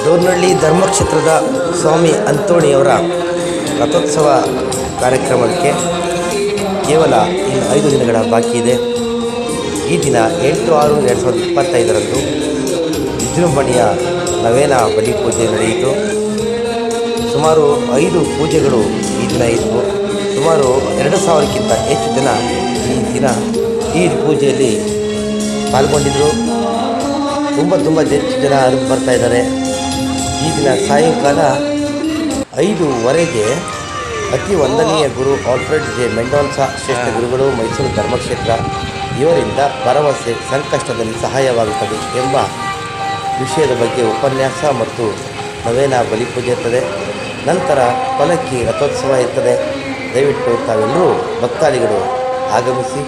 ಡೋರ್ನಹಳ್ಳಿ ಧರ್ಮಕ್ಷೇತ್ರದ ಸ್ವಾಮಿ ಅಂತೋಣಿಯವರ ರಥೋತ್ಸವ ಕಾರ್ಯಕ್ರಮಕ್ಕೆ ಕೇವಲ ಇನ್ನು 5 ದಿನಗಳ ಬಾಕಿ ಇದೆ. ಈ ದಿನ 8/6/2025 ವಿಜೃಂಭಣೆಯ ನವೇನ ಬಲಿಪೂಜೆ ನಡೆಯಿತು. ಸುಮಾರು 5 ಪೂಜೆಗಳು ಈ ದಿನ ಇದ್ದವು. ಸುಮಾರು 2,000ಕ್ಕಿಂತ ಹೆಚ್ಚು ಜನ ಈ ಪೂಜೆಯಲ್ಲಿ ಪಾಲ್ಗೊಂಡಿದ್ದರು. ತುಂಬ ಹೆಚ್ಚು ಜನ ಬರ್ತಾಯಿದ್ದಾರೆ. ಈ ದಿನ ಸಾಯಂಕಾಲ 5:15 ಅತಿ ವಂದನೀಯ ಗುರು ಆಲ್ಫ್ರೆಡ್ ಜೆ ಮೆಂಡೋನ್ಸಾ ಶ್ರೇಷ್ಠ ಗುರುಗಳು, ಮೈಸೂರು ಧರ್ಮಕ್ಷೇತ್ರ ಇವರಿಂದ ಭರವಸೆ ಸಂಕಷ್ಟದಲ್ಲಿ ಸಹಾಯವಾಗುತ್ತದೆ ಎಂಬ ವಿಷಯದ ಬಗ್ಗೆ ಉಪನ್ಯಾಸ ಮತ್ತು ನವೇನ ಬಲಿಪೂಜೆ ಇರ್ತದೆ. ನಂತರ ಪಲ್ಲಕ್ಕಿ ರಥೋತ್ಸವ ಇರ್ತದೆ. ದಯವಿಟ್ಟು ತಾವೆಲ್ಲರೂ ಭಕ್ತಾದಿಗಳು ಆಗಮಿಸಿ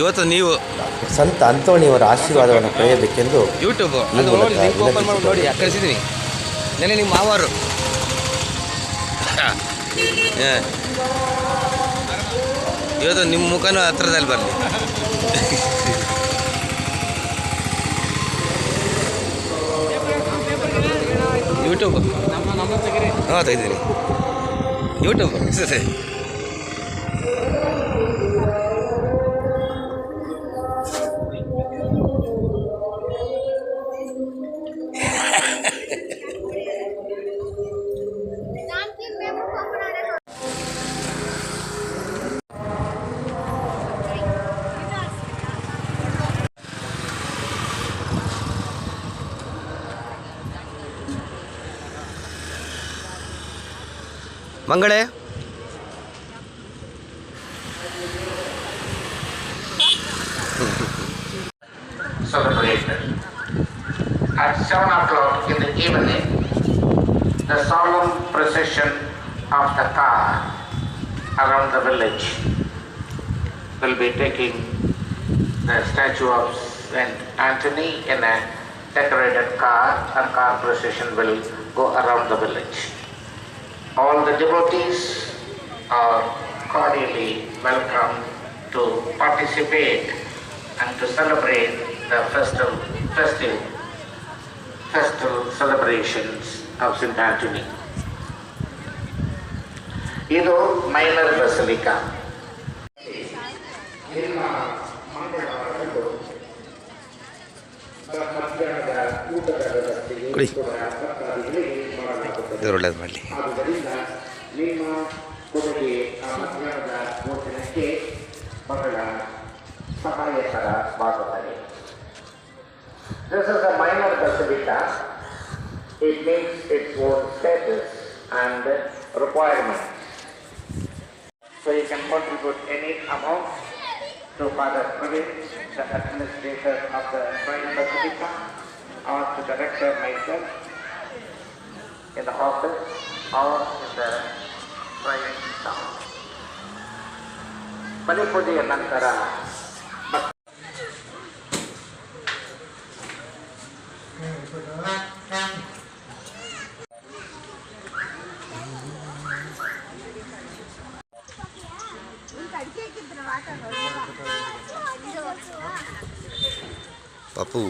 ಇವತ್ತು ನೀವು ಸಂತ ಅಂತೋಣಿಯವರ ಆಶೀರ್ವಾದವನ್ನು ಪಡೆಯಬೇಕೆಂದು ಯೂಟ್ಯೂಬ್ ನೋಡಿ ಕಳಿಸಿದ್ದೀನಿ. ನೆನೆ ನಿಮ್ಮ ಮಾವರು ಇವತ್ತು ನಿಮ್ಮ ಮುಖನೂ ಹತ್ರದಲ್ಲಿ ಬರಲಿ. ಯೂಟ್ಯೂಬ್ ಹಾಂ ತೆಗೆದಿದ್ದೀನಿ. ಯೂಟ್ಯೂಬ್ ಸರಿ. ಮಂಗಳೇ celebrated. At 7 o'clock in the evening, the solemn procession of the car around the village will be taking the statue of Saint Anthony in a decorated car, and car procession will go around the village. All the devotees are cordially welcome to participate and to celebrate the festive celebrations of St. Anthony. ಇದು minor basilica. ಒಳ್ಳೇದು ಮಾಡಲಿ. ನಿಮ್ಮ ಕೊಡುಗೆ ಆ ಮಧ್ಯಾಹ್ನದ ಭೋಜನಕ್ಕೆ ಬಹಳ ಸಹಾಯಕರವಾಗುತ್ತದೆ. This is a minor basilica. It meets its own status and requirements. So you can contribute any amount to Father Praveen, the administrator of the minor basilica, or to the rector myself in the office or in the private town. ಬಲಿಪೂಜೆಯ ನಂತರ ಪಾಪು